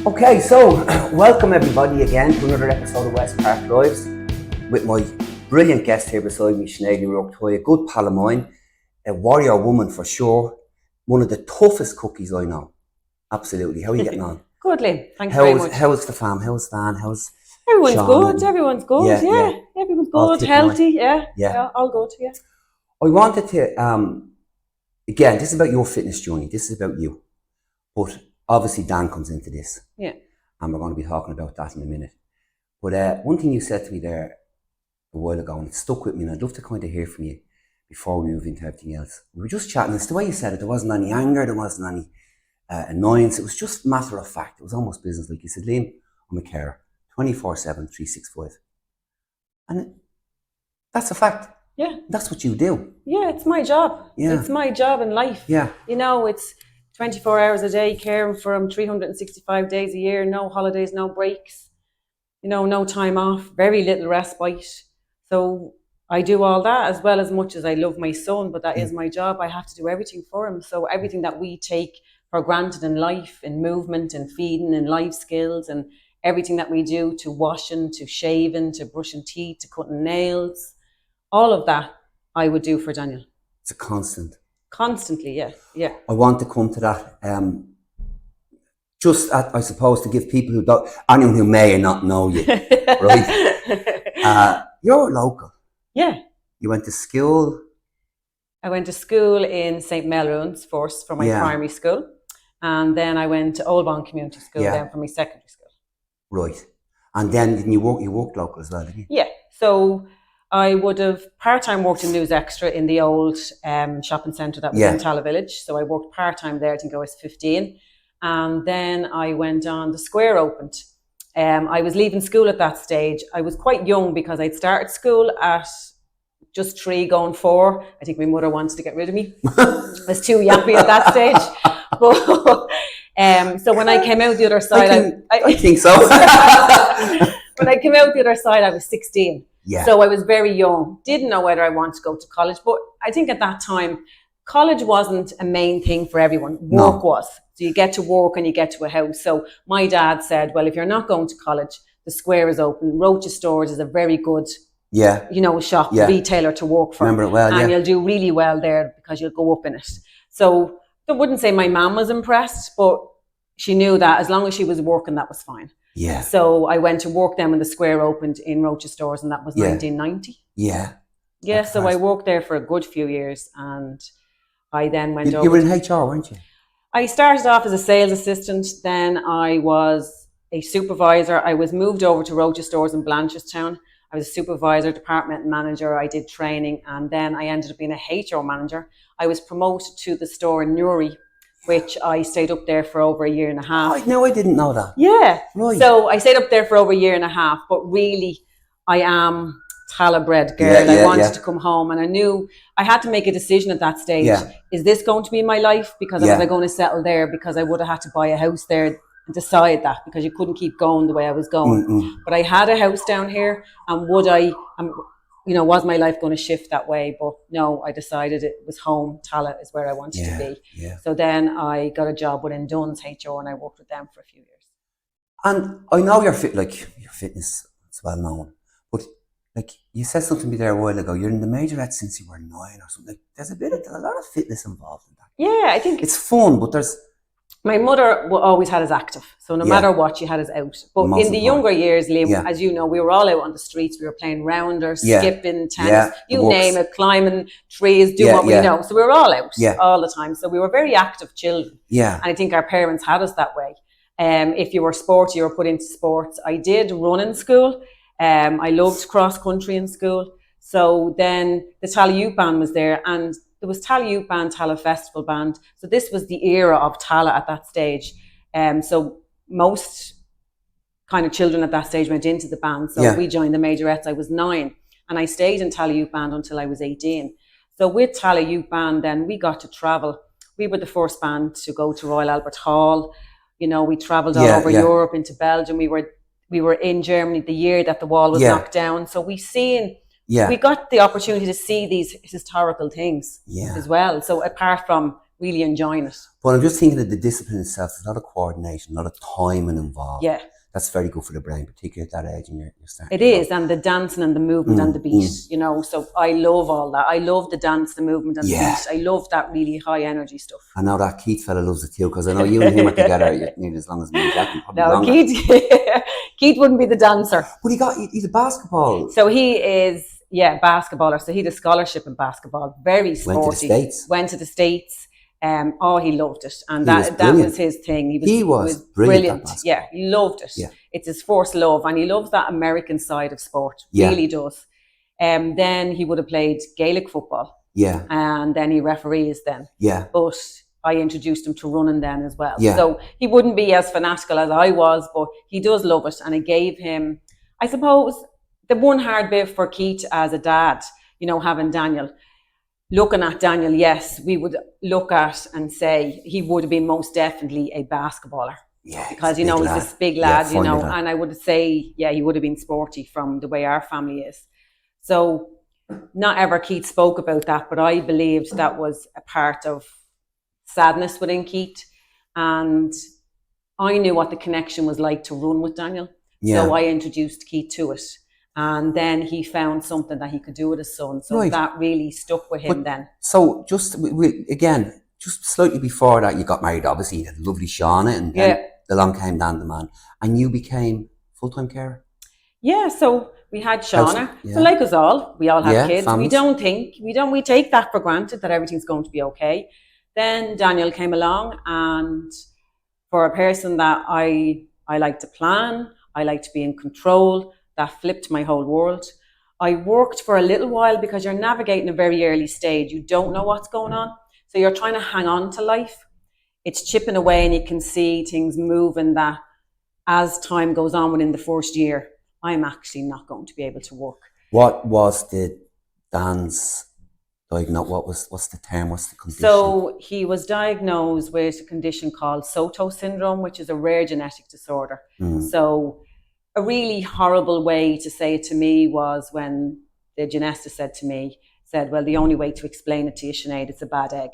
Okay, so welcome everybody again to another episode of Westpark Lives with my brilliant guest here beside me, Sinéad Ni Ruairc Tighe, a good pal of mine, a warrior woman for sure, one of the toughest cookies I know. Absolutely. How are you getting on? Good, Lynn. Thanks very much. How's the fam? How's Stan? How's Everyone's Sean? good. Everyone's good. Yeah. Everyone's All good, ticking healthy. right. Yeah. All good. Yeah. I wanted to, again, this is about your fitness journey. This is about you. But obviously Dan comes into this. Yeah. And we're going to be talking about that in a minute. But one thing you said to me there a while ago, and it stuck with me, and I'd love to kind of hear from you before we move into everything else. We were just chatting, it's the way you said it, there wasn't any anger, there wasn't any annoyance, it was just matter of fact, it was almost business. Like you said, Liam, I'm a carer, 24/7, 365. And that's a fact. Yeah. That's what you do. Yeah, it's my job. Yeah. It's my job in life. Yeah. You know, it's 24 hours a day, caring for them 365 days a year, no holidays, no breaks, no time off, very little respite. So I do all that as well, as much as I love my son, but that is my job. I have to do everything for him. So everything that we take for granted in life, in movement and feeding and life skills, and everything that we do, to washing, to shaving, to brushing teeth, to cutting nails, all of that I would do for Daniel. It's a constant. Constantly, yeah. I want to come to that. I suppose, to give people who don't, anyone who may not know you, right? You're local. Yeah. You went to school? I went to school in St. Melrose first for my primary school. And then I went to Old Bond Community School then for my secondary school. Right. And then you worked local as well, didn't you? Yeah. So I would have part-time worked in News Extra in the old shopping centre that was in Tala Village. So I worked part-time there, I think I was 15. And then I went on, the Square opened. I was leaving school at that stage. I was quite young because I'd started school at just 3 going 4. I think my mother wanted to get rid of me. I was too yappy at that stage. But, so when I came out the other side... I think so. When I came out the other side, I was 16. Yeah. So I was very young, didn't know whether I wanted to go to college. But I think at that time, college wasn't a main thing for everyone. Work was. So you get to work and you get to a house. So my dad said, well, if you're not going to college, the Square is open. Roach's Stores is a very good shop, retailer to work for. Remember it well, and you'll do really well there because you'll go up in it. So I wouldn't say my mum was impressed, but she knew that as long as she was working, that was fine. Yeah. So I went to work then when the Square opened in Roach's Stores, and that was 1990. Yeah. Yeah, so I worked there for a good few years, and I then went over. You were in HR, weren't you? I started off as a sales assistant, then I was a supervisor. I was moved over to Roach's Stores in Blanchardstown. I was a supervisor, department manager. I did training, and then I ended up being a HR manager. I was promoted to the store in Newry, which I stayed up there for over 1.5 years. Oh, no, I didn't know that. Yeah. Right. So I stayed up there for over 1.5 years, but really I am Tala bred girl. I wanted to come home, and I knew I had to make a decision at that stage. Yeah. Is this going to be my life? Because was I going to settle there? Because I would have had to buy a house there and decide that, because you couldn't keep going the way I was going. But I had a house down here, and was my life going to shift that way? But no, I decided it was home. Tala is where I wanted to be. Yeah. So then I got a job within Dunn's HR, and I worked with them for a few years. And I know your fitness is well known, but like you said something to me there a while ago, you're in the majorette since you were 9 or something. There's a lot of fitness involved in that. Yeah, I think it's fun, but there's... My mother always had us active, so no matter what, she had us out. But in the younger years, Liam, as you know, we were all out on the streets. We were playing rounders, skipping, tennis, you name it, climbing trees, doing what we know. So we were all out all the time. So we were very active children. Yeah. And I think our parents had us that way. If you were sporty, you were put into sports. I did run in school. I loved cross country in school. So then the Tala Youth Band was there, and there was Tala Youth Band, Tala Festival Band. So this was the era of Tala at that stage. So most kind of children at that stage went into the band. So we joined the majorettes. I was 9, and I stayed in Tala Youth Band until I was 18. So with Tala Youth Band, then we got to travel. We were the first band to go to Royal Albert Hall. We traveled all over Europe, into Belgium. We were in Germany the year that the wall was knocked down. So we got the opportunity to see these historical things as well. So apart from really enjoying it. But I'm just thinking of the discipline itself. There's a lot of coordination, a lot of timing involved. Yeah. That's very good for the brain, particularly at that age, and you're starting. It is, and the dancing and the movement and the beat, you know. So I love all that. I love the dance, the movement, and the beat. I love that really high energy stuff. I know that Keith fella loves it too, because I know you and him are together nearly as long as me and Jack. No, Keith wouldn't be the dancer. But he's a basketball. So he is, basketballer. So he had a scholarship in basketball. Very sporty. Went to the States. He loved it, and that was his thing. He was brilliant. Yeah, he loved it. Yeah. It's his first love, and he loves that American side of sport. Really does. Then he would have played Gaelic football. Yeah, and then he referees then. Yeah, but I introduced him to running then as well. Yeah. So he wouldn't be as fanatical as I was, but he does love it, and it gave him, I suppose, the one hard bit for Keith as a dad. You know, having Daniel. Looking at Daniel, yes, we would look at and say he would have been most definitely a basketballer. Yeah, because, you know, he's this big lad, you know, and I would say, he would have been sporty from the way our family is. So not ever Keith spoke about that, but I believed that was a part of sadness within Keith. And I knew what the connection was like to run with Daniel. Yeah. So I introduced Keith to it. And then he found something that he could do with his son. So that really stuck with him then. So just slightly before that, you got married, obviously. You had lovely Shauna, and then along came Dan the man. And you became full-time carer? Yeah, so we had Shauna. So like us all, we all have kids. Families. We take that for granted that everything's going to be okay. Then Daniel came along, and for a person that I like to plan, I like to be in control, that flipped my whole world. I worked for a little while because you're navigating a very early stage. You don't know what's going on. So you're trying to hang on to life. It's chipping away, and you can see things moving that as time goes on within the first year, I'm actually not going to be able to work. What was Dan's diagnosis? What's the term? What's the condition? So he was diagnosed with a condition called Soto syndrome, which is a rare genetic disorder. So a really horrible way to say it to me was when the geneticist said, well, the only way to explain it to you, Sinead, it's a bad egg.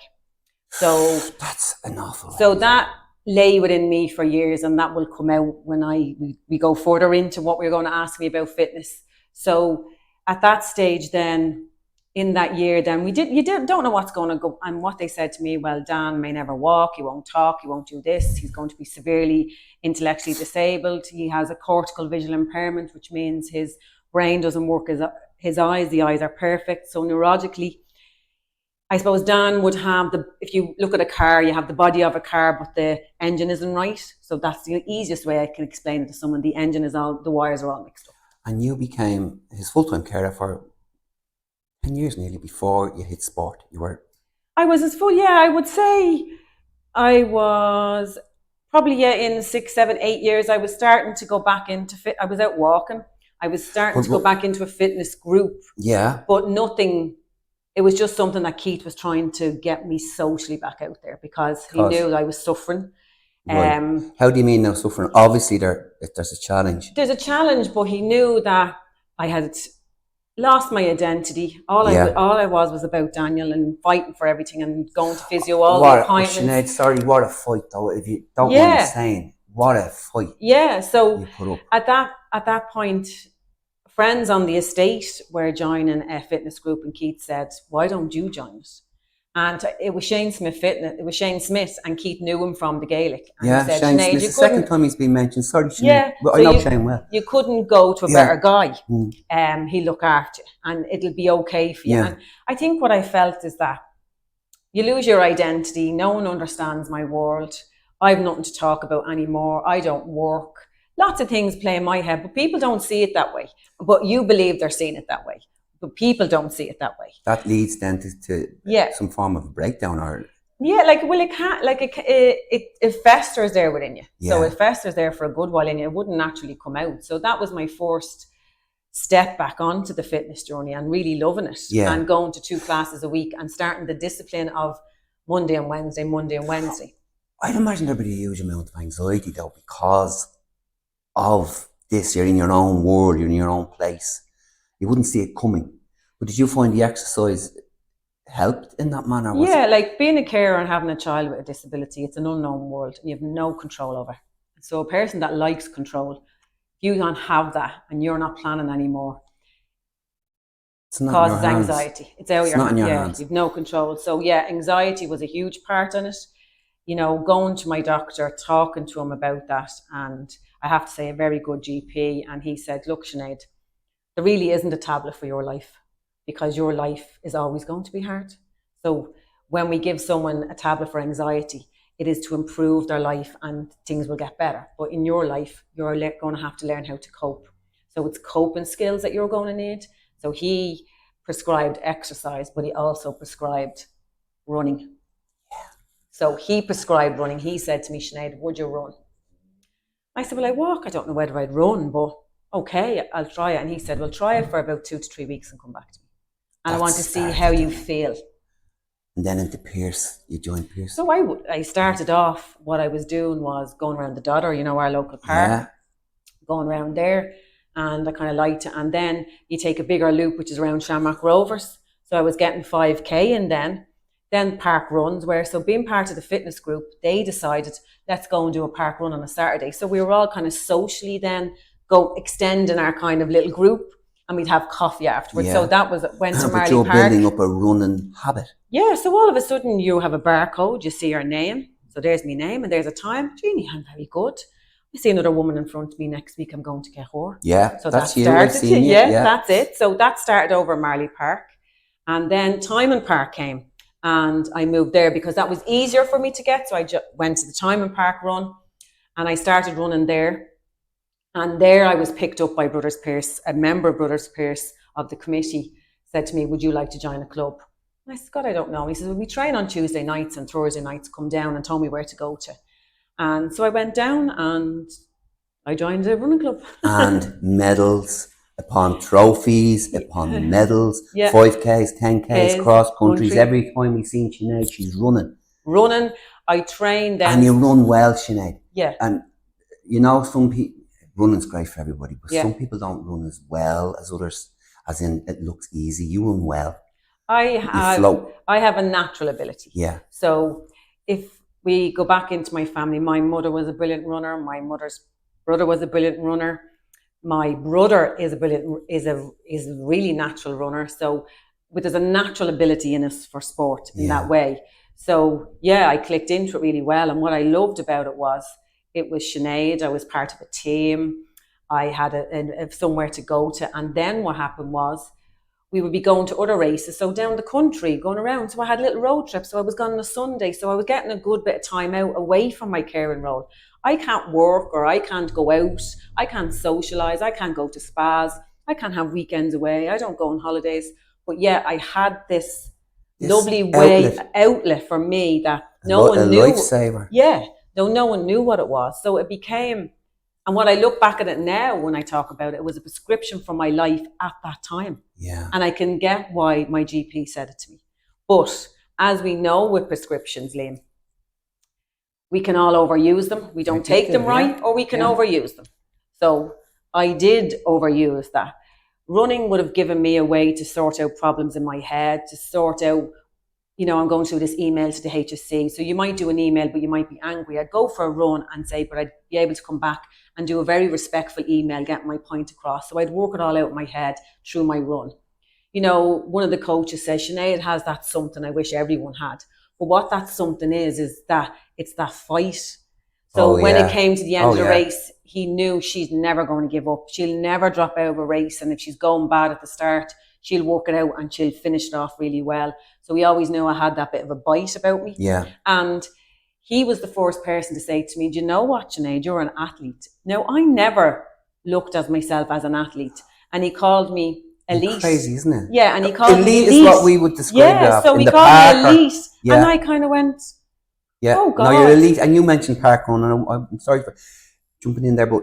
So that's an awful way. So that lay within me for years, and that will come out when we go further into what we're going to ask me about fitness. So at that stage then, in that year then, don't know what's going to go. And what they said to me, well, Dan may never walk, he won't talk, he won't do this, he's going to be severely intellectually disabled, he has a cortical visual impairment, which means his brain doesn't work as his eyes, the eyes are perfect. So neurologically, I suppose Dan would have if you look at a car, you have the body of a car, but the engine isn't right. So that's the easiest way I can explain it to someone. The engine the wires are all mixed up. And you became his full-time carer for 10 years nearly before you hit sport. I was I would say I was probably in 6, 7, 8 years. I was starting to go back into I was out walking. I was starting to go back into a fitness group. Yeah. But nothing, it was just something that Keith was trying to get me socially back out there because he knew I was suffering. Right. How do you mean now suffering? Obviously there's a challenge. There's a challenge, but he knew that I had lost my identity. All I was about Daniel and fighting for everything and going to physio, the appointments. Sinead, sorry, what a fight though. If you don't mind me saying, what a fight. Yeah, so at that point, friends on the estate were joining a fitness group, and Keith said, why don't you join us? And it was Shane Smith and Keith knew him from the Gaelic. And he said, Shane Smith, the second time he's been mentioned. Sorry, Sinead, but I know Shane well. You couldn't go to a better guy. He'll look after you and it'll be okay for you. And I think what I felt is that you lose your identity. No one understands my world. I have nothing to talk about anymore. I don't work. Lots of things play in my head, but people don't see it that way. But you believe they're seeing it that way. But people don't see it that way. That leads then to some form of a breakdown, or it festers there within you. So it festers there for a good while, and it wouldn't naturally come out. So that was my first step back onto the fitness journey and really loving it, and going to 2 classes a week and starting the discipline of Monday and Wednesday. I'd imagine there'd be a huge amount of anxiety though because of this. You're in your own world, you're in your own place. You wouldn't see it coming. But did you find the exercise helped in that manner? Yeah, like being a carer and having a child with a disability, it's an unknown world and you have no control over it. So a person that likes control, if you don't have that and you're not planning anymore, it's not causes in your hands. anxiety. It's out of your not hands. in your Yeah, hands. you've no control. So yeah, anxiety was a huge part in it. You know, going to my doctor, talking to him about that, and I have to say a very good GP, and he said, look, Sinead, there really isn't a tablet for your life because your life is always going to be hard. So when we give someone a tablet for anxiety, it is to improve their life and things will get better. But in your life, you're going to have to learn how to cope. So it's coping skills that you're going to need. So he prescribed exercise, but he also prescribed running. So he prescribed running. He said to me, Sinead, would you run? I said, well, I walk. I don't know whether I'd run, but okay, I'll try it. And he said, well, try it for about 2 to 3 weeks and come back to me. And I want to see how you feel. And then into Pierce, you joined Pierce. So I started off, what I was doing was going around the Dodder, you know, our local park, going around there. And I kind of liked it. And then you take a bigger loop, which is around Shamrock Rovers. So I was getting 5K in then park runs so being part of the fitness group, they decided, let's go and do a park run on a Saturday. So we were all kind of socially then extending our kind of little group and we'd have coffee afterwards. So that went to Marley Park. Building up a running habit. Yeah, so all of a sudden you have a barcode, you see your name. So there's my name and there's a time. Jeannie, I'm very good. I see another woman in front of me next week, I'm going to get her. Yeah, so that's that started. Yeah, that's it. So that started over Marley Park. And then Timon Park came. And I moved there because that was easier for me to get. So I went to the Timon Park run and I started running there. And there I was picked up by Brothers Pierce, a member of Brothers Pierce of the committee said to me, would you like to join a club? And I said, God, I don't know. He said, well, we train on Tuesday nights and Thursday nights, come down, and told me where to go to. And so I went down and I joined a running club. And medals upon trophies, upon medals, 5Ks, 10Ks, cross countries. Every time we seen Sinead, she's running. I trained then. And you run well, Sinead. Yeah. And you know, some people, running's great for everybody, but some people don't run as well as others, as in it looks easy. You run well. I have a natural ability. Yeah. So if we go back into my family, my mother was a brilliant runner. My mother's brother was a brilliant runner. My brother is a really natural runner. So there's a natural ability in us for sport in that way. So yeah, I clicked into it really well. And what I loved about it was Sinead. I was part of a team. I had a somewhere to go to. And then what happened was we would be going to other races. So down the country, going around. So I had little road trips. So I was gone on a Sunday. So I was getting a good bit of time out away from my caring role. I can't work or I can't go out. I can't socialise. I can't go to spas. I can't have weekends away. I don't go on holidays. But yeah, I had this lovely outlet for me that no one knew. A lifesaver. Yeah, no one knew what it was. So it became, and when I look back at it now, when I talk about it, it was a prescription for my life at that time. Yeah. And I can get why my GP said it to me. But as we know with prescriptions, Liam, we can all overuse them. We don't take them right, or we can overuse them. So I did overuse that. Running would have given me a way to sort out problems in my head, to sort out, I'm going through this email to the HSC. So you might do an email, but you might be angry. I'd go for a run and say, but I'd be able to come back and do a very respectful email, get my point across. So I'd work it all out in my head through my run. One of the coaches says, Sinead has that something I wish everyone had. But what that something is that it's that fight. So when it came to the end of the race, he knew she's never going to give up. She'll never drop out of a race. And if she's going bad at the start, she'll work it out and she'll finish it off really well. So he always knew I had that bit of a bite about me. Yeah. And he was the first person to say to me, do you know what, Sinead, you're an athlete. Now, I never looked at myself as an athlete. And he called me elite. Crazy, isn't it? Yeah, and he called me elite. Elite is what we would describe that. So he called me elite. And I kind of went, oh God. No, you're elite. And you mentioned park run, and I'm sorry for jumping in there, but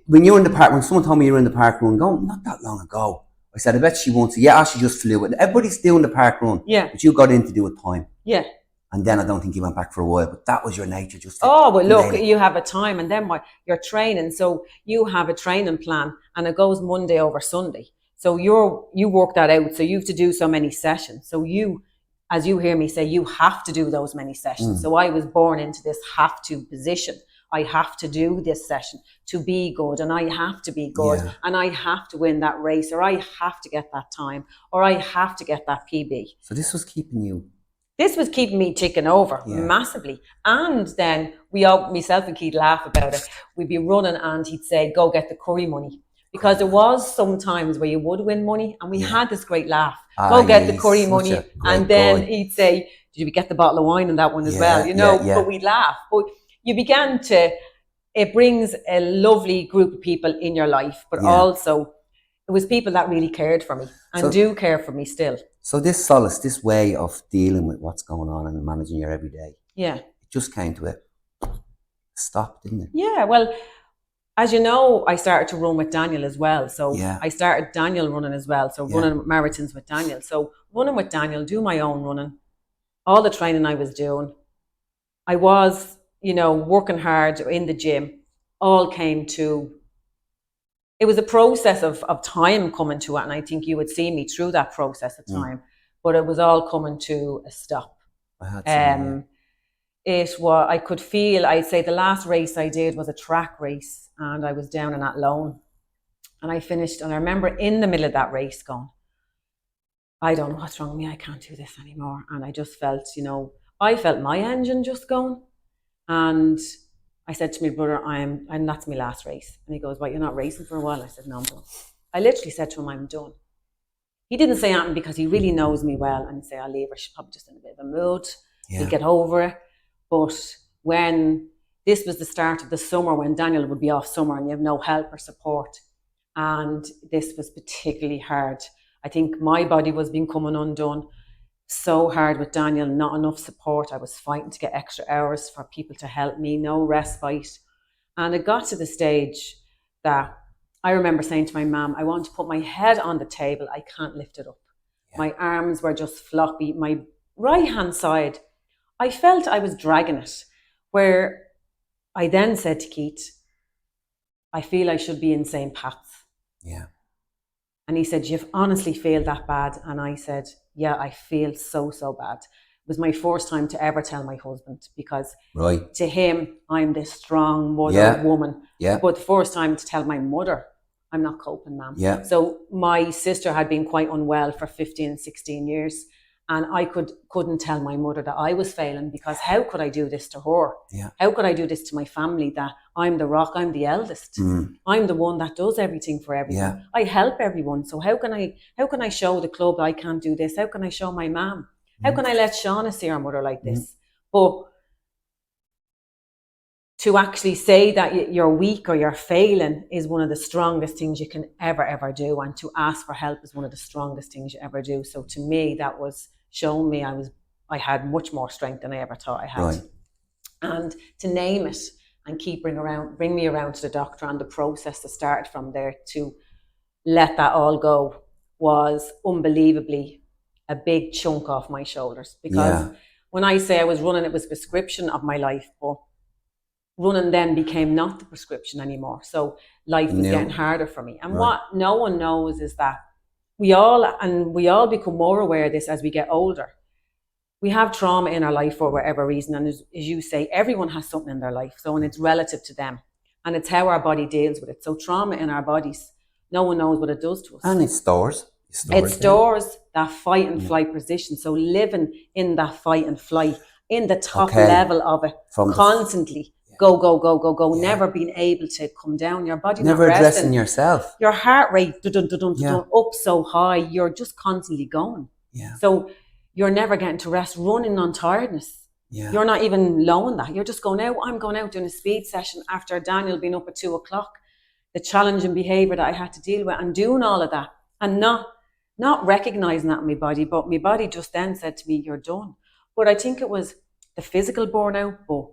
when you're in the park, when someone told me you were in the park run, not that long ago, I said, I bet she won't say, she just flew it. Everybody's doing the park run. Yeah. But you got in to do a time. Yeah. And then I don't think you went back for a while, but that was your nature. Look, you have a time and then you're training. So you have a training plan and it goes Monday over Sunday. So you work that out. So you have to do so many sessions. So you as you hear me say, you have to do those many sessions. So I was born into this have to position. I have to do this session to be good, and I have to be good, and I have to win that race, or I have to get that time, or I have to get that PB. So this was keeping you... This was keeping me ticking over massively. And then myself and Keith laugh about it. We'd be running and he'd say, go get the curry money. Because there was some times where you would win money, and we had this great laugh. Go get the curry money. And then he'd say, did you get the bottle of wine in that one as well? You know, but we'd laugh. But you began to, it brings a lovely group of people in your life, but also it was people that really cared for me and do care for me still. So this solace, this way of dealing with what's going on and managing your everyday, it just came to it. Stop, didn't it? Yeah, well, as you know, I started to run with Daniel as well. So I started Daniel running as well. So running marathons with Daniel. So running with Daniel, do my own running, all the training I was doing. I was, you know, working hard in the gym, all came to, it was a process of time coming to it. And I think you would see me through that process of time, but it was all coming to a stop. It was, I could feel, I'd say the last race I did was a track race, and I was down in Athlone, and I finished, and I remember in the middle of that race going, I don't know what's wrong with me, I can't do this anymore. And I just felt, you know, I felt my engine just going, and I said to my brother, and that's my last race. And he goes, well, you're not racing for a while? I said, no, I'm done. I literally said to him, I'm done. He didn't say anything because he really knows me well, and he'd say, I'll leave her, she's probably just in a bit of a mood, he'll get over it. But when this was the start of the summer, when Daniel would be off summer and you have no help or support, and this was particularly hard. I think my body was becoming undone. So hard with Daniel, not enough support. I was fighting to get extra hours for people to help me, no respite. And it got to the stage that I remember saying to my mum, I want to put my head on the table, I can't lift it up. My arms were just floppy. My right hand side, I felt I was dragging it, where I then said to Keith, I feel I should be in St. Pat's. And he said, you honestly feel that bad? And I said, yeah, I feel so, so bad. It was my first time to ever tell my husband, because to him, I'm this strong mother woman. But the first time to tell my mother, I'm not coping, ma'am. So my sister had been quite unwell for 15, 16 years. And I couldn't tell my mother that I was failing, because how could I do this to her? How could I do this to my family, that I'm the rock, I'm the eldest. I'm the one that does everything for everyone. I help everyone. So how can I show the club I can't do this? How can I show my mum? How can I let Shauna see her mother like this? But to actually say that you're weak or you're failing is one of the strongest things you can ever do. And to ask for help is one of the strongest things you ever do. So to me, that was showing me I had much more strength than I ever thought I had. And to name it and bring me around to the doctor, and the process that started from there to let that all go was unbelievably a big chunk off my shoulders. Because when I say I was running, it was a prescription of my life, but running then became not the prescription anymore. So life was getting harder for me. And what no one knows is that we all become more aware of this as we get older. We have trauma in our life for whatever reason. And as you say, everyone has something in their life. So, and it's relative to them. And it's how our body deals with it. So trauma in our bodies, no one knows what it does to us. And it stores. It stores that fight and flight position. So living in that fight and flight, in the top level of it, constantly. Go. Never being able to come down. Your body never not addressing yourself. Your heart rate up so high. You're just constantly going. So you're never getting to rest. Running on tiredness. You're not even low in that. You're just going out. I'm going out doing a speed session after Daniel being up at 2:00. The challenging behaviour that I had to deal with, and doing all of that, and not recognising that in my body. But my body just then said to me, "You're done." But I think it was the physical burnout, but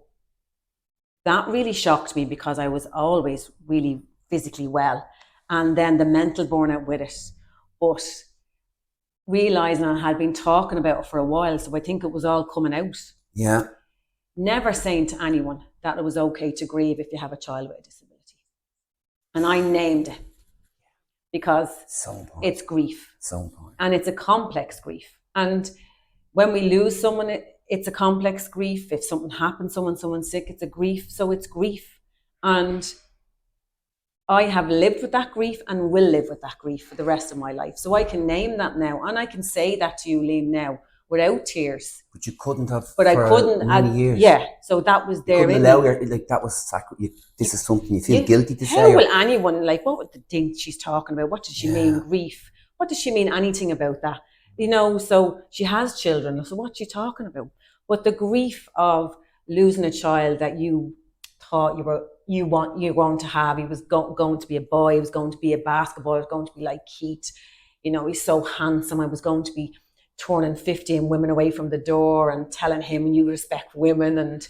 that really shocked me, because I was always really physically well. And then the mental burnout with it. But realising I had been talking about it for a while, so I think it was all coming out. Never saying to anyone that it was okay to grieve if you have a child with a disability. And I named it, because it's grief. So important. And it's a complex grief. And when we lose someone, it's a complex grief. If something happens, someone's sick, it's a grief. So it's grief. And I have lived with that grief and will live with that grief for the rest of my life. So I can name that now. And I can say that to you, Liam, now without tears. But you couldn't have but I couldn't many years. Yeah. So that was there. You allow that was this is something you feel guilty to say. How will anyone, like, what would they think she's talking about? What does she mean, grief? What does she mean anything about that? You know, so she has children. So what's she talking about? But the grief of losing a child that you thought you're going to have. He was going to be a boy. He was going to be a basketballer. He was going to be like Keith. You know, he's so handsome. I was going to be turning 50 and women away from the door and telling him you respect women, and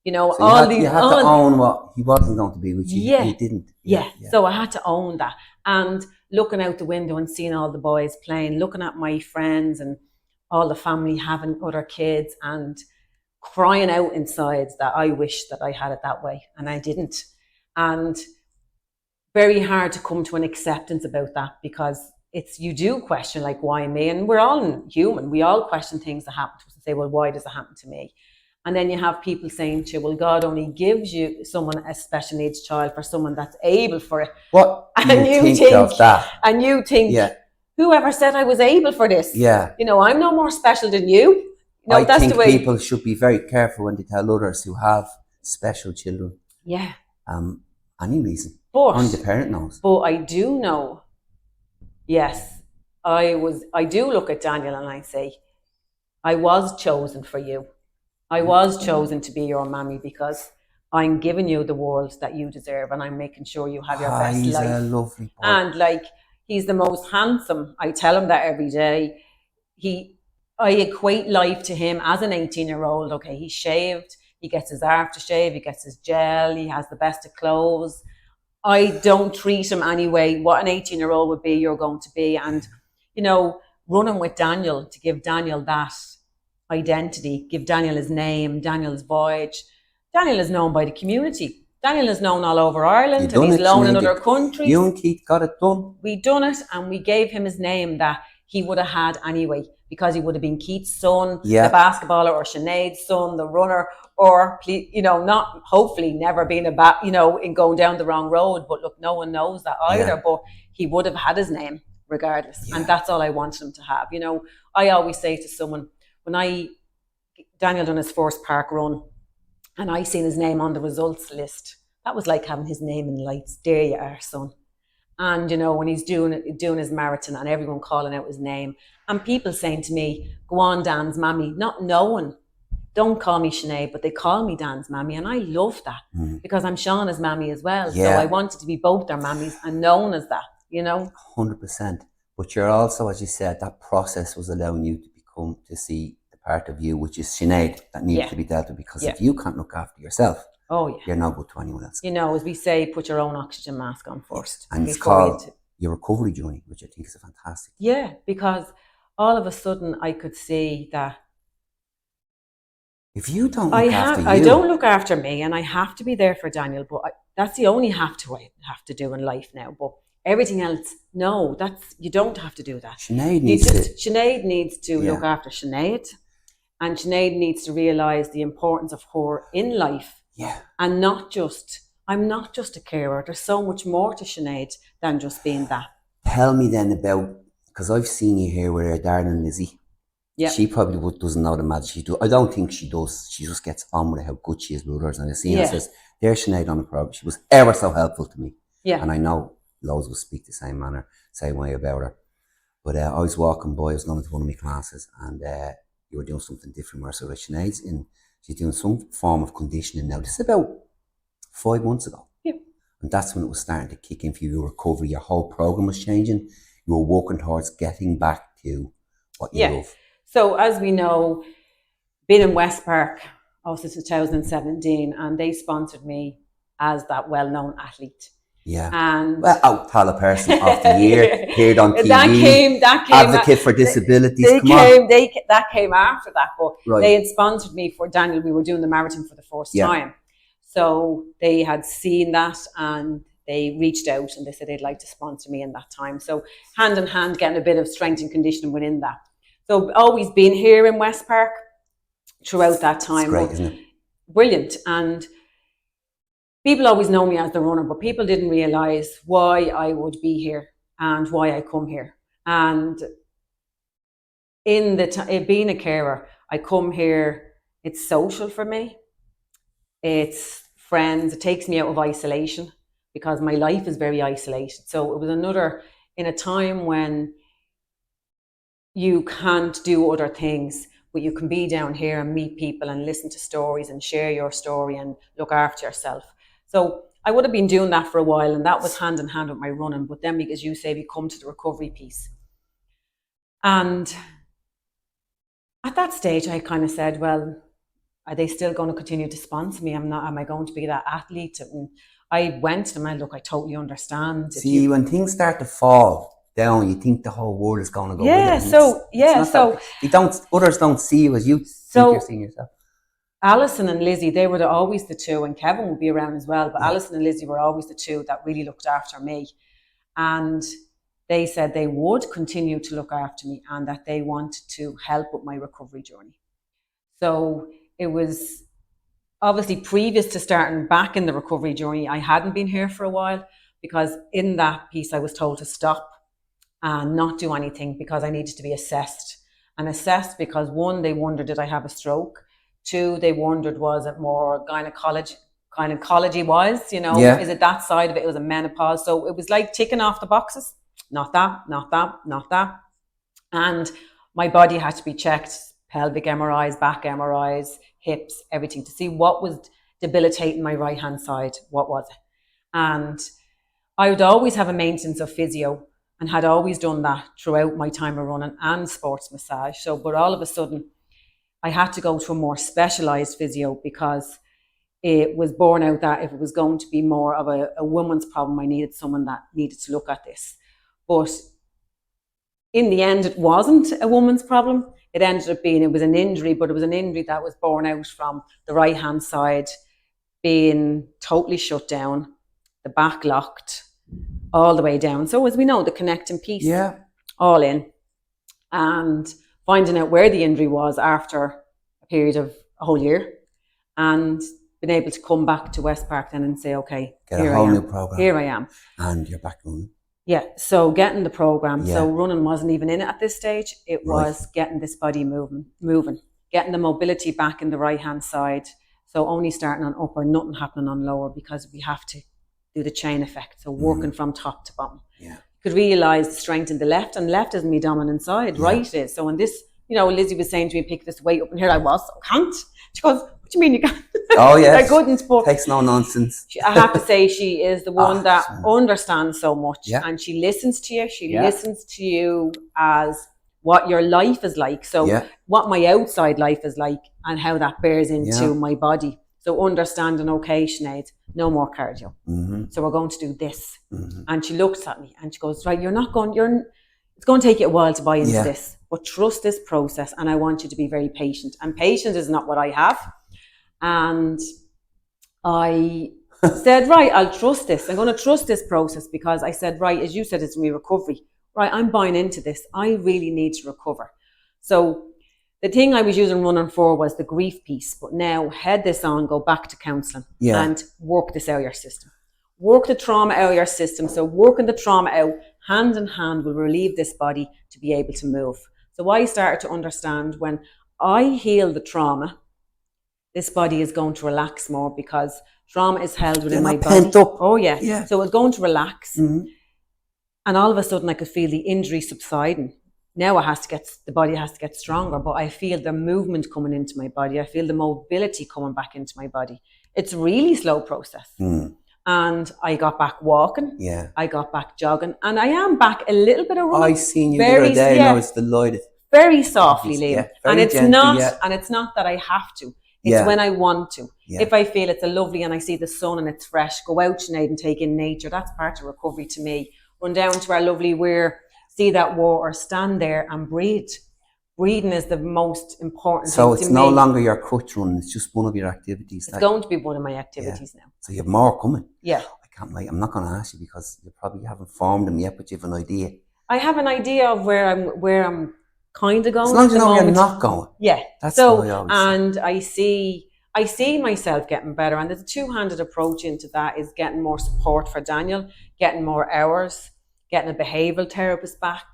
you know, so you had to own what he wasn't going to be, which he didn't. Yeah. So I had to own that. And looking out the window and seeing all the boys playing, looking at my friends and all the family having other kids, and crying out inside that I wish that I had it that way, and I didn't. And very hard to come to an acceptance about that, because you do question, like, why me? And we're all human. We all question things that happen to us and say, well, why does it happen to me? And then you have people saying to you, well, God only gives you someone a special needs child for someone that's able for it. What do you think of that? And you think, whoever said I was able for this? Yeah. You know, I'm no more special than you. No, I think people should be very careful when they tell others who have special children. Yeah. Any reason. Only the parent knows. But I do know, yes, I do look at Daniel and I say, I was chosen for you. I was chosen to be your mammy, because I'm giving you the world that you deserve, and I'm making sure you have your best he's life. A lovely boy. And like, he's the most handsome. I tell him that every day. I equate life to him as an 18-year-old. Okay, he's shaved, he gets his aftershave, he gets his gel, he has the best of clothes. I don't treat him anyway. What an 18-year-old would be, you're going to be. And, you know, running with Daniel to give Daniel that identity, give Daniel his name, Daniel's voyage. Daniel is known by the community. Daniel is known all over Ireland, and he's known in other countries. You and Keith got it done. We done it, and we gave him his name that he would have had anyway, because he would have been Keith's son, the basketballer, or Sinead's son, the runner, or, you know, not hopefully never been in going down the wrong road. But look, no one knows that either. But he would have had his name regardless, and that's all I wanted him to have. You know, I always say to someone, when Daniel done his first park run, and I seen his name on the results list, that was like having his name in lights. There you are, son. And, you know, when he's doing his marathon and everyone calling out his name, and people saying to me, go on, Dan's mammy, not knowing, don't call me Sinead, but they call me Dan's mammy. And I love that, because I'm Shauna's mammy as well. So I wanted to be both their mammies and known as that, you know. 100%. But you're also, as you said, that process was allowing you to see the part of you, which is Sinead, that needs to be dealt with. Because if you can't look after yourself, you're no good to anyone else. You know, as we say, put your own oxygen mask on first. And it's called your recovery journey, which I think is fantastic. Yeah, because all of a sudden I could see that if you don't look after you, I don't look after me, and I have to be there for Daniel, but that's the only I have to do in life now. But everything else, no, you don't have to do that. Sinead needs to look after Sinead, and Sinead needs to realise the importance of her in life. Yeah. And I'm not just a carer. There's so much more to Sinead than just being that. Tell me then about, because I've seen you here with her darling Lizzie. Yeah. She probably doesn't know the magic she does. I don't think she does. She just gets on with how good she is with others. And I've seen her says, there's Sinead on the program. She was ever so helpful to me. Yeah. And I know loads will speak the same way about her. But I was walking by, I was going to one of my classes, and you were doing something different where so Sinead's she's doing some form of conditioning now. This is about 5 months ago. Yeah. And that's when it was starting to kick in for your recovery. Your whole program was changing. You were working towards getting back to what you love. So as we know, been in Westpark since 2017, and they sponsored me as that well-known athlete. Yeah. And Tala Person of the Year, appeared on TV. That came advocate for disabilities. That came after that, but they had sponsored me for Daniel. We were doing the marathon for the first time. So they had seen that, and they reached out and they said they'd like to sponsor me in that time. So hand in hand, getting a bit of strength and conditioning within that. So always been here in Westpark throughout that time. It's great, isn't it? Brilliant. And people always know me as the runner, but people didn't realise why I would be here and why I come here. And in being a carer, I come here, it's social for me. It's friends. It takes me out of isolation because my life is very isolated. So it was in a time when you can't do other things, but you can be down here and meet people and listen to stories and share your story and look after yourself. So I would have been doing that for a while, and that was hand in hand with my running. But then, as you say, we come to the recovery piece. And at that stage, I kind of said, well, are they still going to continue to sponsor me? Am I going to be that athlete? And I went to them and look, I totally understand. See, when things start to fall down, you think the whole world is going to go with it. Others don't see you as you think you're seeing yourself. Alison and Lizzie, they were always the two, and Kevin would be around as well, but Alison and Lizzie were always the two that really looked after me. And they said they would continue to look after me and that they wanted to help with my recovery journey. So it was obviously previous to starting back in the recovery journey, I hadn't been here for a while, because in that piece I was told to stop and not do anything because I needed to be assessed. And assessed because, one, they wondered, did I have a stroke? Two, they wondered, was it more gynecology-wise, is it that side of it? It was a menopause. So it was like ticking off the boxes. Not that, not that, not that. And my body had to be checked, pelvic MRIs, back MRIs, hips, everything, to see what was debilitating my right-hand side. What was it? And I would always have a maintenance of physio and had always done that throughout my time of running and sports massage. So, but all of a sudden, I had to go to a more specialised physio because it was borne out that if it was going to be more of a woman's problem, I needed someone that needed to look at this. But in the end, it wasn't a woman's problem. It ended up being, it was an injury, but it was an injury that was borne out from the right-hand side being totally shut down, the back locked, all the way down. So as we know, the connecting piece, all in. And finding out where the injury was after a period of a whole year, and been able to come back to Westpark then and say, okay, get a whole new program. Here I am. And you're back running. Yeah, so getting the program. Yeah. So running wasn't even in it at this stage. It was getting this body moving, getting the mobility back in the right-hand side. So only starting on upper, nothing happening on lower, because we have to do the chain effect. So working from top to bottom. Yeah. Could realise the strength in the left, and left isn't my dominant side, right is. So in this, Lizzie was saying to me, pick this weight up, and here I was, I can't. She goes, what do you mean you can't? Oh yes, I couldn't. But takes no nonsense. I have to say, she is the one that understands so much, and she listens to you. She listens to you as what your life is like. So what my outside life is like, and how that bears into my body. So understanding, okay, Sinead, no more cardio. So we're going to do this. And she looks at me and she goes, right, it's going to take you a while to buy into this, but trust this process, and I want you to be very patient. And patience is not what I have. And I said, right, I'll trust this. I'm going to trust this process, because I said, right, as you said, it's me recovery. Right, I'm buying into this. I really need to recover. So the thing I was using running for was the grief piece, but now head this on, go back to counselling and work this out of your system. Work the trauma out of your system. So working the trauma out hand in hand will relieve this body to be able to move. So I started to understand, when I heal the trauma, this body is going to relax more, because trauma is held within my body. Pent up. Oh yeah. So it's going to relax. And all of a sudden I could feel the injury subsiding. Now the body has to get stronger, but I feel the movement coming into my body. I feel the mobility coming back into my body. It's a really slow process. And I got back walking. Yeah. I got back jogging, and I am back a little bit of running. I seen you the other day, and I was delighted. Very softly, Liam. And it's not that I have to. It's when I want to. If I feel it's a lovely, and I see the sun and it's fresh, go out, Sinead, and take in nature. That's part of recovery to me. Run down to our lovely weir, see that water, stand there and breathe. Breathing is the most important thing to me. So it's no longer your crutch running, it's just one of your activities. It's going to be one of my activities now. So you have more coming. Yeah. I can't wait. I'm not going to ask you because you probably haven't formed them yet, but you have an idea. I have an idea of where I'm kind of going. As long as you know moment. you're not going. Yeah. That's so, what I always say. I see myself getting better, and there's a two-handed approach into that, is getting more support for Daniel, getting more hours, getting a behavioural therapist back.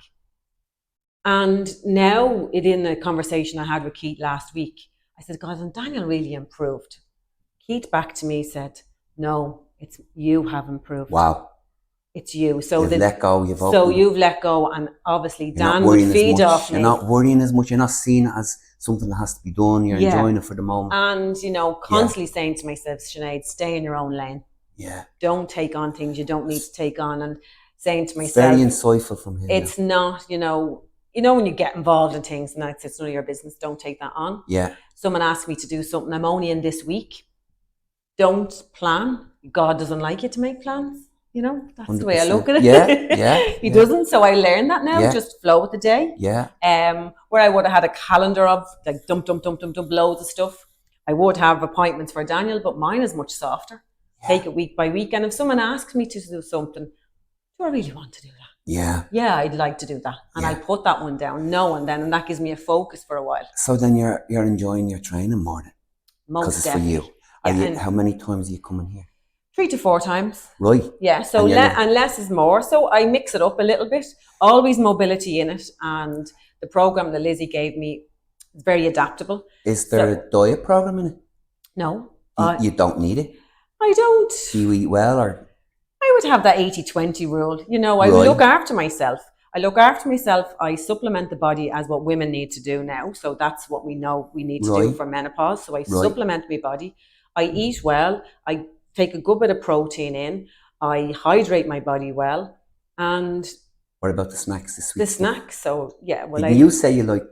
And now, in a conversation I had with Keith last week, I said, God, and Daniel really improved. Keith back to me said, no, it's you have improved. Wow. It's you. So you've let go. You've let go, and obviously you're Dan would feed off me. You're not worrying as much. You're not seeing it as something that has to be done. You're enjoying it for the moment. And constantly saying to myself, Sinead, stay in your own lane. Yeah. Don't take on things you don't need to take on. And saying to myself, it's very insightful from him. It's not, when you get involved in things and it's none of your business, don't take that on. Yeah. Someone asked me to do something. I'm only in this week. Don't plan. God doesn't like you to make plans. That's 100%. The way I look at it. Yeah. He doesn't. So I learned that now. Just flow with the day. Yeah. Where I would have had a calendar of like dump, loads of stuff. I would have appointments for Daniel, but mine is much softer. Yeah. Take it week by week. And if someone asks me to do something, do I really want to do that? Yeah. Yeah, I'd like to do that. And I put that one down, and that gives me a focus for a while. So then you're enjoying your training more then? Most definitely. Because it's for you. How many times are you coming here? 3 to 4 times. Right. Yeah, so and less is more. So I mix it up a little bit. Always mobility in it. And the program that Lizzie gave me is very adaptable. Is there a diet program in it? No. You don't need it? I don't. Do you eat well or? I would have that 80-20 rule. I look after myself. I supplement the body as what women need to do now. So that's what we know we need to do for menopause. So I supplement my body. I eat well. I take a good bit of protein in. I hydrate my body well. And what about the snacks this week? The snacks. So yeah. Well, you say you like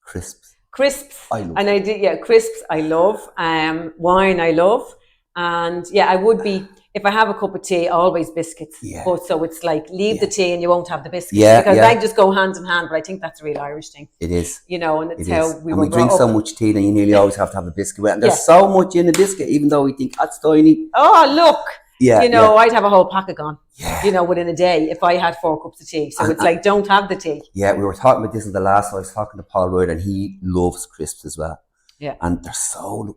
crisps? Crisps. I love. And I did. Yeah, crisps. I love. Wine. I love. And I would be. If I have a cup of tea, always biscuits. Yeah. But so it's like leave the tea and you won't have the biscuits. Yeah. Because they just go hand in hand. But I think that's a real Irish thing. It is. And it's how we were we drink so much tea that you nearly always have to have a biscuit with it. And there's so much in a biscuit, even though we think that's tiny. Oh, look. Yeah. I'd have a whole packet gone. Yeah. Within a day if I had 4 cups of tea. So it's like, don't have the tea. Yeah, we were talking about this in the last. I was talking to Paul Royd, and he loves crisps as well. Yeah. And there's so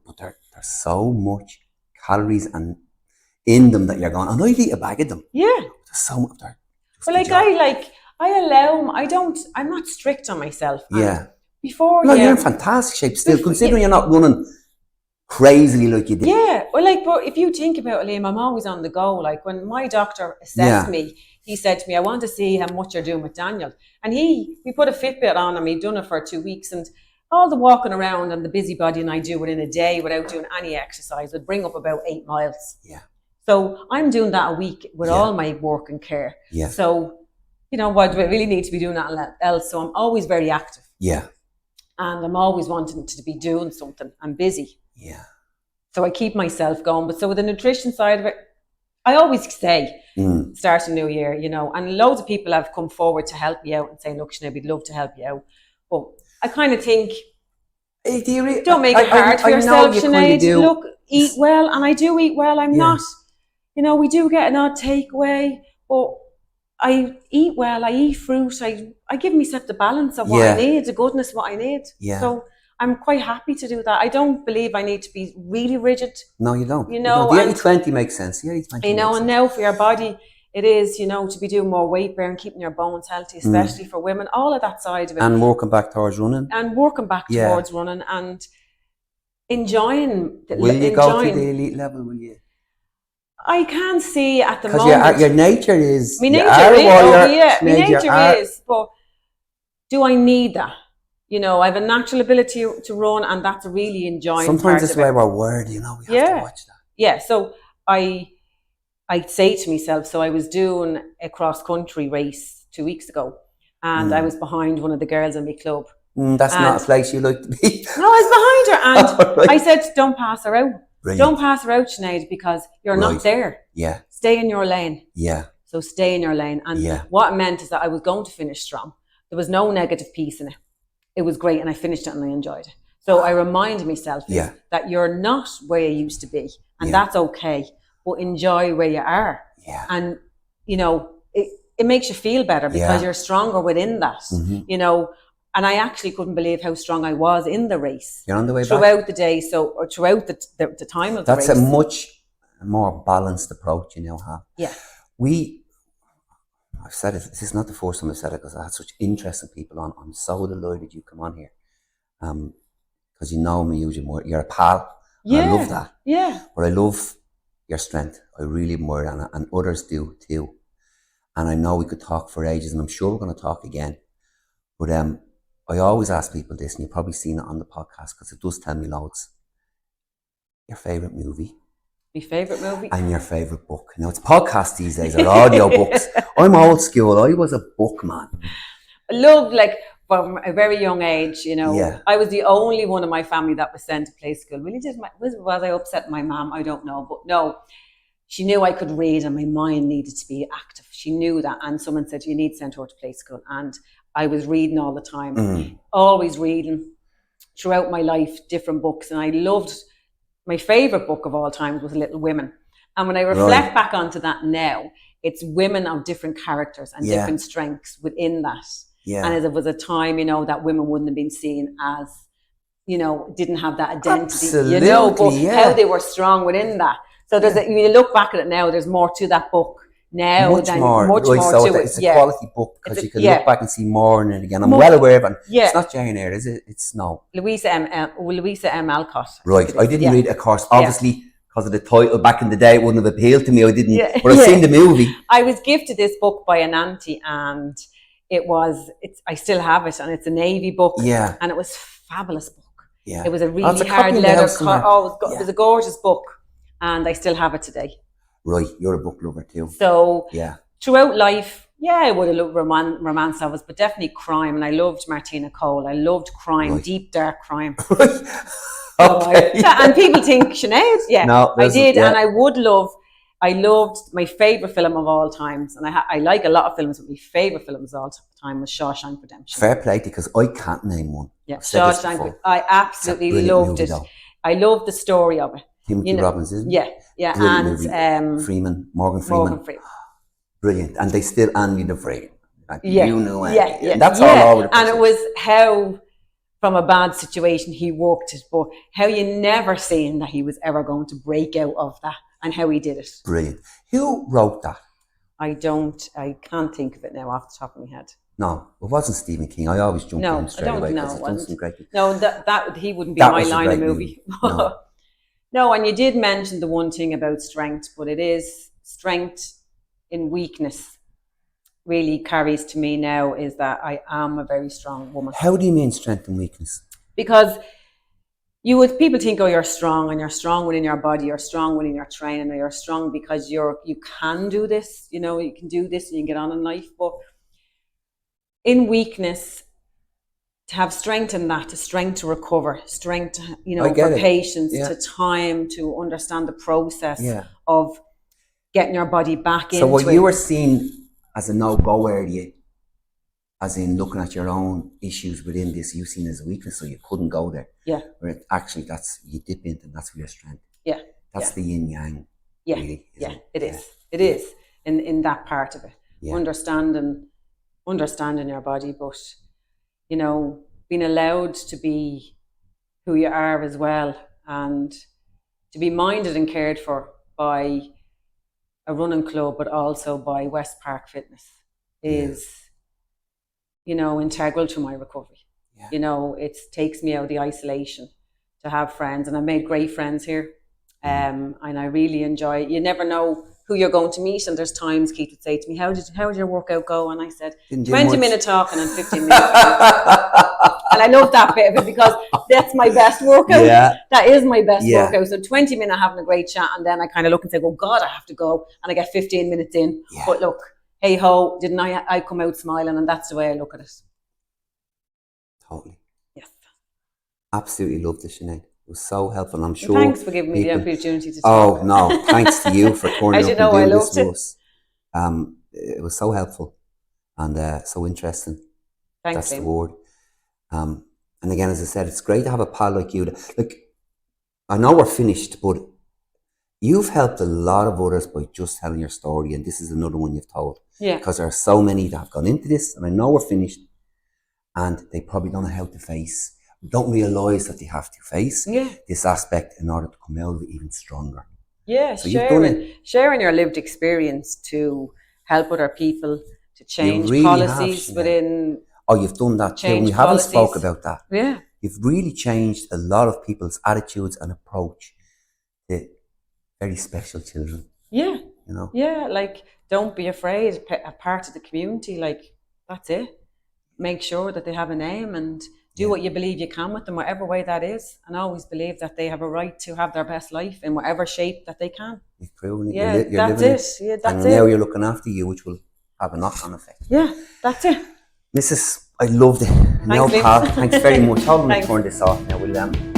much calories and in them that you're going, and I'd eat a bag of them. Yeah. There's so much there. I'm not strict on myself. Yeah. Before, you're in fantastic shape still, considering you're not running crazily like you did. Yeah. Well, but if you think about it, Liam, I'm always on the go. Like when my doctor assessed me, he said to me, I want to see how much you're doing with Daniel. And we put a Fitbit on him. He'd done it for 2 weeks, and all the walking around and the busybody and I do within a day without doing any exercise would bring up about 8 miles. Yeah. So I'm doing that a week with all my work and care. Yeah. So, what do I really need to be doing that else? So I'm always very active. Yeah. And I'm always wanting to be doing something. I'm busy. Yeah. So I keep myself going. But so with the nutrition side of it, I always say, start a new year, and loads of people have come forward to help me out and saying, look, Sinead, we'd love to help you out. But I kind of think, don't make it hard for yourself, Sinead. Look, eat well. And I do eat well. I'm not, we do get an odd takeaway, but I eat well. I eat fruit. I give myself the balance of what I need, the goodness of what I need. Yeah. So I'm quite happy to do that. I don't believe I need to be really rigid. No, you don't. The 80-20 makes sense. The 80-20 and now for your body, it is, to be doing more weight bearing, keeping your bones healthy, especially for women, all of that side of it. And working back towards running. Towards running and enjoying. Will you go to the elite level, will you? I can't see at the moment. Because your nature is... My nature is, but do I need that? I have a natural ability to run, and that's really enjoying. Sometimes it's the way we're wired, we have to watch that. Yeah, so I say to myself, so I was doing a cross-country race 2 weeks ago, and I was behind one of the girls in my club. That's not a place you like to be. No, I was behind her, and I said, don't pass her out. Brilliant. Don't pass her out, Sinead, because you're not there. Yeah. Stay in your lane. Yeah. So stay in your lane. And what it meant is that I was going to finish strong. There was no negative piece in it. It was great, and I finished it and I enjoyed it. So I remind myself that you're not where you used to be, and that's okay. But enjoy where you are. Yeah. And, it makes you feel better because you're stronger within that. Mm-hmm. And I actually couldn't believe how strong I was in the race. You're on the way throughout back? the day, or throughout the time of the race. That's a much more balanced approach you now have. Yeah. I've said it, this is not the first time I've said it, because I had such interesting people on. I'm so delighted you come on here. Because you know me, you're a pal. Yeah. I love that. Yeah. But I love your strength. I really admire it, and others do too. And I know we could talk for ages, and I'm sure we're going to talk again. But I always ask people this, and you've probably seen it on the podcast, because it does tell me loads. Your favourite movie? My favourite movie? And your favourite book? Now, it's podcasts these days, or audio books. I'm old school. I was a book man. I loved, like, from a very young age, you know. Yeah. I was the only one in my family that was sent to play school. Really was I upset my mum? I don't know. But no, she knew I could read and my mind needed to be active. She knew that. And someone said, you need to send her to play school. And I was reading all the time. Always reading throughout my life, different books. And I loved, my favourite book of all time was Little Women. And when I reflect back onto that now, it's women of different characters and different strengths within that. Yeah. And it was a time, you know, that women wouldn't have been seen as, you know, didn't have that identity. Absolutely, you know, but how they were strong within that. So there's when you look back at it now, there's more to that book now. Much more to it. It's a quality book, because you can look back and see more in it again. I'm well aware of it. It's not Jane Eyre, is it? It's no. Louisa M. Alcott. Right. I didn't read it, of course. Obviously, because of the title back in the day, it wouldn't have appealed to me. I didn't. Yeah. But I've seen the movie. I was gifted this book by an auntie, and I still have it, and it's a Navy book. Yeah. And it was a fabulous book. Yeah. It was a really hard leather cover. It was a gorgeous book, and I still have it today. Right. You're a book lover too. So throughout life, I would have loved romance novels, but definitely crime. And I loved Martina Cole. I loved crime, deep, dark crime. Okay. And people think, Sinead, no, I did. And I loved my favourite film of all times. And I like a lot of films, but my favourite film of all time was Shawshank Redemption. Fair play, because I can't name one. Yeah, Shawshank. I absolutely loved it. I loved the story of it. Timothy Robbins, isn't it? Yeah. And Morgan Freeman. Brilliant. And they still Andy Dufresne. Like, you know Andy. Yeah. That's all over the place. And it was how, from a bad situation, he worked it, but how you never seen that he was ever going to break out of that, and how he did it. Brilliant. Who wrote that? I can't think of it now off the top of my head. No, it wasn't Stephen King. I always jumped on him straight away. No, it wasn't. No, that he wouldn't be my line of movie. No, and you did mention the one thing about strength, but it is strength in weakness. Really carries to me now is that I am a very strong woman. How do you mean strength and weakness? Because people think, you're strong, and you're strong within your body, you're strong within your training, or you're strong because you can do this, you know, you can do this and you can get on in life. But in weakness, to have strength in that, strength to recover, strength, you know, for patience, to time, to understand the process of getting your body back into it. So what you were seeing as a no-go area, as in looking at your own issues within this, you've seen as a weakness, so you couldn't go there. Yeah. Where actually you dip into, and that's your strength. Yeah. That's the yin yang. Yeah. Really, it is. It is in that part of it. Yeah. Understanding your body, but you know, being allowed to be who you are as well, and to be minded and cared for by a running club, but also by Westpark Fitness is, you know, integral to my recovery. Yeah. You know, it takes me out of the isolation to have friends, and I've made great friends here. And I really enjoy it. You never know who you're going to meet, and there's times Keith would say to me, how did your workout go? And I said, 20-minute talking and 15 minutes. And I love that bit of it, because that's my best workout. Yeah. That is my best workout. So 20 minutes having a great chat, and then I kind of look and say, oh God, I have to go. And I get 15 minutes in. Yeah. But look, hey ho, didn't I come out smiling, and that's the way I look at it. Totally. Yes. Absolutely loved it, Sinead. It was so helpful. I'm sure. Thanks for giving me the opportunity to talk. Oh no, thanks to you for turning up and doing this to us. It was so helpful and so interesting. Thanks. That's the word. And again, as I said, it's great to have a pal like you. Like, I know we're finished, but you've helped a lot of others by just telling your story, and this is another one you've told. Yeah. Because there are so many that have gone into this, and I know we're finished. and they probably don't know how to face, don't realise that they have to face this aspect in order to come out of it even stronger. Yeah, so sharing your lived experience to help other people to change really policies within. Oh, you've done that too. And we haven't spoke about that. Yeah. You've really changed a lot of people's attitudes and approach to very special children. Yeah. You know? Yeah, like, don't be afraid, a part of the community, like, that's it. Make sure that they have a name and do what you believe you can with them, whatever way that is. And always believe that they have a right to have their best life in whatever shape that they can. You've proven it. Yeah, you're that's living it. Yeah, that's and now you're looking after you, which will have a knock-on effect. Yeah, that's it. Mrs. I loved it. Now, Pat, thanks very much. How do we turn this off now?